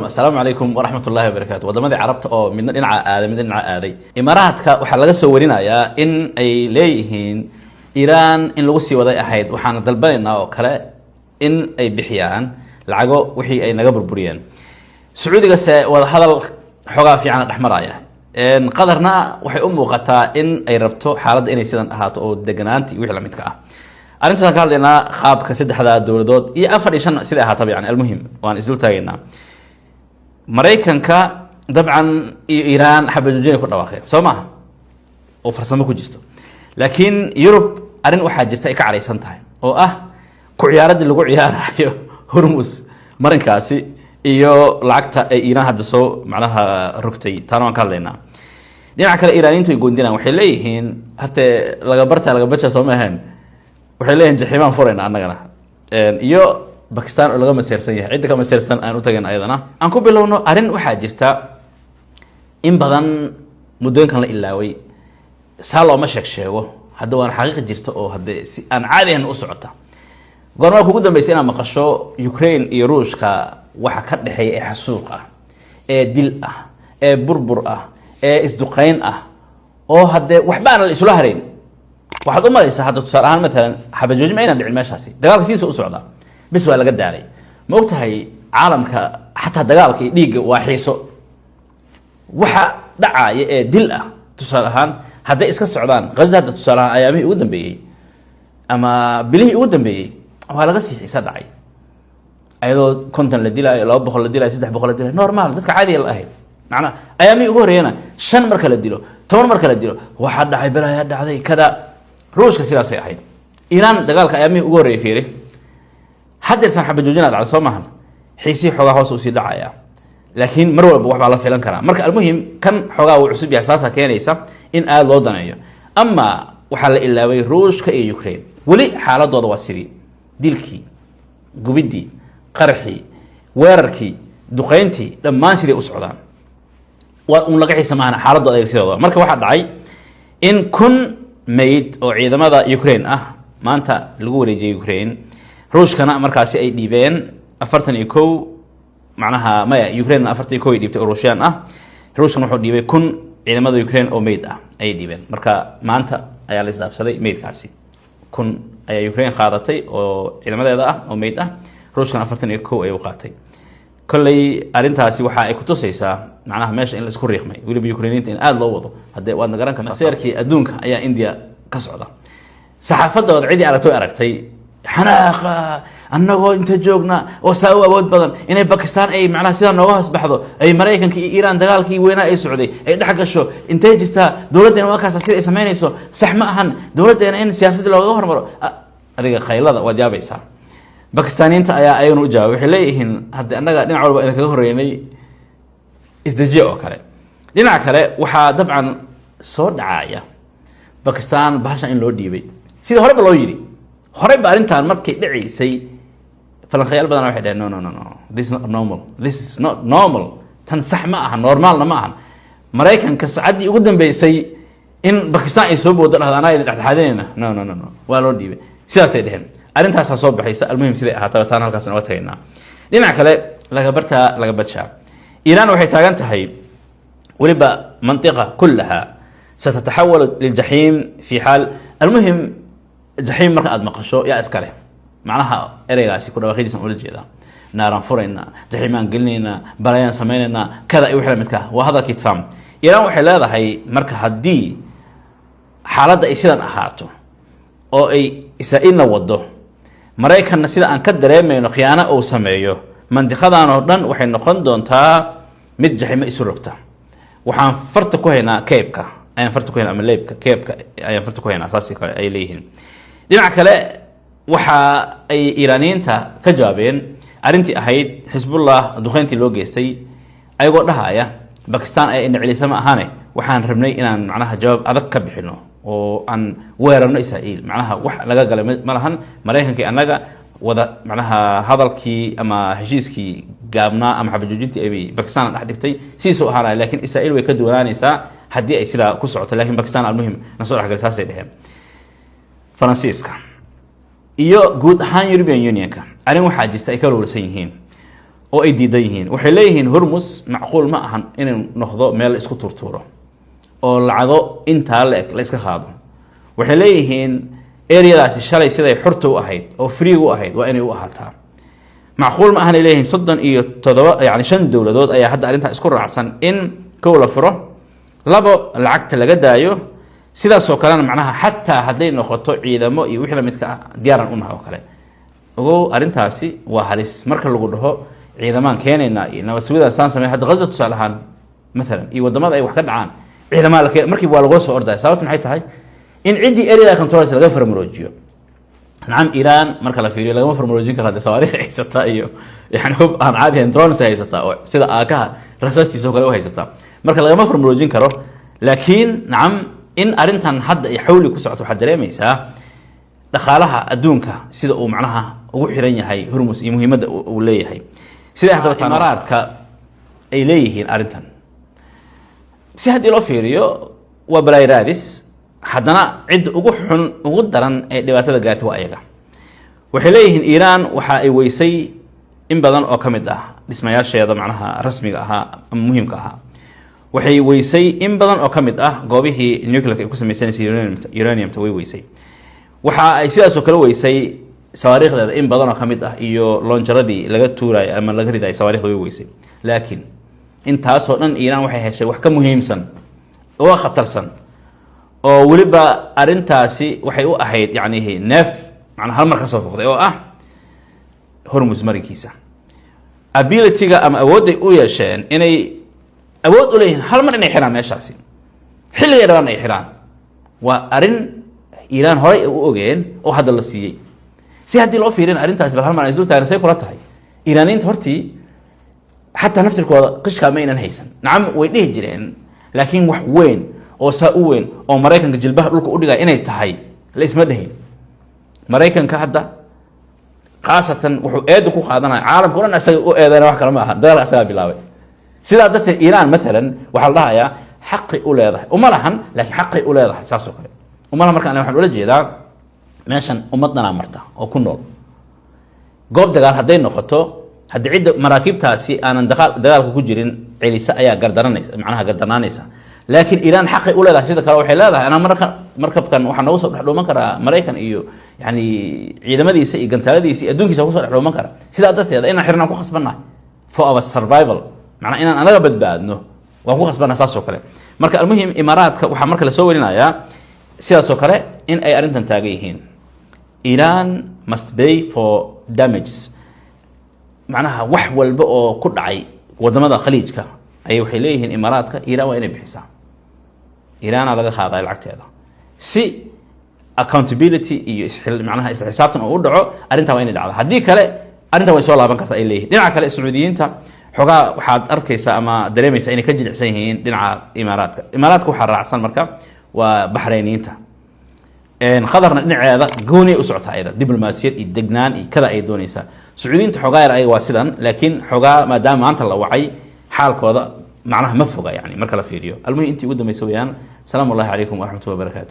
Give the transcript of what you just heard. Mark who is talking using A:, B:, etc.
A: السلام عليكم ورحمة الله وبركاته. ودمدي عربت أو من دينعا آدي إمارات وحلا جسوا ورينا يا إن أي ليهين إيران إن لوسي وضع أحد وحنا دلبنا أو كلا إن أي بحيان العجو وحي أي نجبر بريان سعودي جسا وهذا حقا في عن الأحمرايا إن قدرنا وحي قتا إن أي ربطو حالد إن يصير هاتو أو دجنانتي وحلا متكا أرنسا قال لنا خاب كسد هذا الدولدود أفر إيشان سيدها طبعا المهم وأن إزلو تاينا maraykanka dabcan iiraan xabadujin ku dhawaaqeen Soomaa oo farsamo ku jirto laakiin Yurub arin waxa jirta ay ka careysan tahay oo ah ku ciyaaradii lagu ciyaarayo Hormuz marinkaasi iyo lacagta ay Iiraan hadda soo macnaha rugtay taan waan ka hadlaynaa dhinaca kale Iiraaniintu ay goondinaan waxay leeyihiin hata laga bacha Soomahan waxay leeyihiin jaxiimaan furayna annagana iyo Pakistan oo laga maseersan yahay cid ka maseersan aan u tagan ayadana aan ku bilowno arin waxa jirta in badan mudooyinkan la ilaaway saalo ma sheego hadda waan xaqiiq jirta oo hadda si aan caadi ah u socota goorma ugu dambeysay inaan maqasho Ukraine iyo Ruushka waxa ka dhaxeeya xasuuq ah ee dil ah ee burbur ah ee isduqayn ah oo hadda waxba aan la isla hareyn waxaad u malaysaa hadda tusaale ahaan mesela xabajoojin ma inaan dhicin meeshaasi dagaalka siiso u socda بس ولا قد علي موقتها هي عالمك حتى دقالك ديق واحيسو وحا دعا دلة تسالهان هذا اسك السعودان غزة تسالهان ايامي ودن بي اما بليه ودن بي ولا قسي حساد عي ايضا كنت لديلا لو بخل لديلا سدح بخل لديلا نورمال ددك عادي الله معنا ايامي ugu horeeyna 5 marka la dilo 10 marka la dilo waxa dhacay balaa dhacday kada ruushka sidaas ay ahayd Iran dagaalka ayaamii ugu horeeyay fiiri حد يرسل حب الجوجين على صومهن حيسي حوجا هوس وسي دعايا لكن مرة بوح على فلان كلام مرك المهم كان حوجا وعصب أساسا كينيسا إن آل لودانية أما وحلا إلا ويروش كأي يوكرين ولي حالة ضد وسري ديلكي جوبيدي قرحي ويركي دقينتي لما نسير أسعدان ونلقي سمعنا حالة ضد يصير مرك واحد دعي إن كن ميت أو عيد ماذا يوكرين ما أنت الجوري جي يوكرين روشكنا مركاسي أي ديبين أفرتني كو معناها ما يوكرين أفرتني كو يديبت روشيان روشنا نحط ديبين كن إذا ماذا يوكرين أو ميد أي ديبين مركا ما أنت أي على إصداف سدي ميد كاسي كن أي يوكرين خاضتي أو إذا ماذا إذا أو ميد روشكنا أفرتني كو أي وقاتي كل أرنتاسي وحا إكتوسيسا معناها ماشي إن الإسكور ريخمي يقولي بيوكرينيين إن آل لوضو هدي وأنا قرانك مسيركي أدونك أي إنديا كسعودة صحافة عدي على توي أركتي حناقة أنه أنت جوجنا وساوى بود بدن إن باكستان أي معناه سيدا نواهس بحضو أي مريكان كي إيران دقال كي وينا أي سعودي أي دحق الشو أنت جستا دولتنا واكاس أسير إسمين يسو سحما أهن دولتنا إن سياسة لو غهر مرو أريق خيلا ودياب إيسا باكستانيين تا أيون وجاو وحليهن هدي أنك نعول بأنك غهر يمي إزدجيو كالي لنا كالي وحا طبعا صور دعاية باكستان بحشا إن لو ديبي سيدا هرب لو يري هرب أرنتان مركي دعيسي فلان خيال بدنا واحد no this is not normal this is not normal تنصح معها نورمال معها مريكان كسعدي قدام بيسي إن باكستان يسوبوا ده هذا نايد حدينا no والله دي سياسة دهن أرنتها صوب بحيسة المهم سيدة هاتان هالكاسن وتهينا لنا كله لقبرتها لقبتشا إيران وحي تاجنتها هي ولبا منطقة كلها ستتحول للجحيم في حال المهم جحيم مركز مقشو يا اسكاله معناها اريغاسي كنا واخيدي سن اولجيدا ناران فرينا جحيمان قلنينا بلايان سميننا كذا اي وخلا مدكا وهذا كيتام ايران waxay leedahay marka hadii xaaladda ay sidan ahaato oo ay Israa'iilna wado Mareykanna sida aan ka dareemayno khiyaano oo sameeyo mandiqadan oo dhan waxay noqon doontaa mid jaximo isu rogta waxaan farta ku haynaa keebka ayaan farta ku haynaa ama leebka keebka ayaan farta ku haynaa asaasi ay leeyihiin dhinaca kale waxa ay Iiraaniinta ka jawaabeen arintii ahayd Hezbollah duqeyntii loo geystay ayagoo dhahaya Pakistan ay in cilisama ahane waxaan rabnay inaan macnaha jawaab adag ka bixino oo aan weerarno Israa'iil macnaha wax laga galay malahan Mareykanka anaga wada macnaha hadalkii ama heshiiskii gaabna ama xabajoojintii ay Pakistan dhex dhigtay siisoo ahaanay laakiin Israa'iil way ka duwanaanaysaa hadii ay sida ku socoto laakiin Pakistan almuhim nasoo dhaxgalsaasay dhaheen Faransiiska iyo guud ahaan European Unionka arin waxa jirta ay ka roolsan yihiin oo ay diidan yihiin waxay leeyihiin Hormuz macquul ma ahan inuu noqdo meel isku turturo oo lacago inta la iska qaado waxay leeyihiin area-daasi shalay siday xurta u ahayd oo free u ahayd waa inay u ahaataa macquul ma ahan leeyihiin 37 yani 5 dawladood ayaa hadda arinta isku raacsan in kow la furo labo lacagta laga daayo sidaas oo kale macnaha xataa haday noqoto ciidamo iyo wixii la midka diyaaran u nahay oo kale ogow arintaasi waa halis marka lagu dhaho ciidamaan keenayna iyo nabad sugida saan sameeyay hadda Gaza tusaalahan مثلا iyo wadamada ay wax ka dhacaan ciidamada la keenay markii waa lagu soo orday sababtu maxay tahay in cidii area controls laga farmaroojiyo نعم إيران مركز الفيري لما فرمولوجين كلا صواريخ هيستا إيو يعني هو عن عادي درونز هيستا أو سيدا آكها رصاصتي سوق له هيستا مركز لما فرمولوجين كرو لكن نعم إن أرنتن حد يحاول يكسعته حد ريميسا دخلها أدونك سيدا أو معناها وحيرين هاي هرمز مهمة وليه هاي سيدا حتى الإمارات كإليه أرنتن سيهد الأفيريو وبلاي رادس haddana cid ugu xun ugu daran ee dhibaatada gaartay waa ayaga waxay leeyihiin Iiraan waxa ay weysay in badan oo kamid ah dhismayaasheeda macnaha rasmiga aha ama muhiimka aha waxay weysay in badan oo kamid ah goobihii nuclear ay ku sameysanaysay uranium way weysay waxa ay sidaas oo kale weysay sawaariikhdeeda in badan oo kamid ah iyo launcheradii laga tuuray ama laga riday sawaariikhda way weysay laakiin intaas oo dhan Iiraan waxay heshay wax ka muhiimsan oo khatarsan oo waliba arintaasi waxay u ahayd yani neef macnaha hal mar ka soo foqday oo ah Hormuz marinkiisa ability-ga ama awood ay u yeesheen inay awood u leeyihiin hal mar inay xiraan meeshaasi xilliga rabaan ay xiraan waa arin Iiraan horay u ogeen oo hadda la siiyay si hadii loo fiirin arintaasi bal hal mar ay soo taagnaysay kula tahay Iiraaniinta hortii hatta naftirkooda qishka ma inaan haysan nacam way dhihi jireen laakiin wax weyn oo saa'uwen oo Mareykanka jilbaha dhulka u dhigay inay tahay la isma dhahin Mareykanka hadda qaasatan wuxuu eed ku qaadanaa caalamka oo dhan asaga u eedeena wax kale ma aha dagaal asaga bilaabay sida dadka Iiraan mesela waxa la dhahayaa xaqi u leedahay uma lahan laakiin xaqi u leedahay saas oo kale uma lahan markaan waxaan ula jeedaa meeshan ummadna marta oo ku nool goob dagaal haday noqoto hadii cid maraakiibtaasi aanan dagaalka ku jirin celisa ayaa gardaranaysa macnaha gardarnaanaysa laakiin Iiraan xaqi u leedahay sida kale waxay leedahay ana markabkan waxa nagu soo dhaxdhooman kara Mareykan iyo yani ciidamadiisa iyo gantaaladiisa adduunkiisa ku soo dhaxdhooman kara sida dadkeeda inaan xirnaa ku khasbanahay for our survival macna inaan anaga badbaadno waan ku khasbanahay saas oo kale marka almuhim Imaaraadka waxa marka la soo warinayaa sidaas oo kale in ay arintan taagan yihiin Iran must pay for damages macnaha wax walba oo ku dhacay wadamada khaliijka ay waxay leeyihiin Imaaraadka Iran waa inay bixisaa Iran laga qaaday lacagteeda si accountability iyo macnaha isla xisaabtan oo u dhaco arinta waa inay dhacdo hadii kale arinta way soo laaban kartaa ay leeyihiin dhinaca kale Sacuudiyiinta xogaa waxaad arkaysaa ama dareemaysaa inay ka jilicsan yihiin dhinaca Imaaraadka waxa raacsan marka waa Bahrainiyiinta qadarna dhinaceeda gooni u socota ayada diblomaasiyad iyo degnaan iyo kada ay doonaysaa Sacuudiyiinta xogaa yar ay waa sidan laakiin xogaa maadaama maanta la wacay حالكودا معناها مفوقة يعني مركلا فيديو المهم انتي قدام يسويان سلام الله عليكم ورحمة الله وبركاته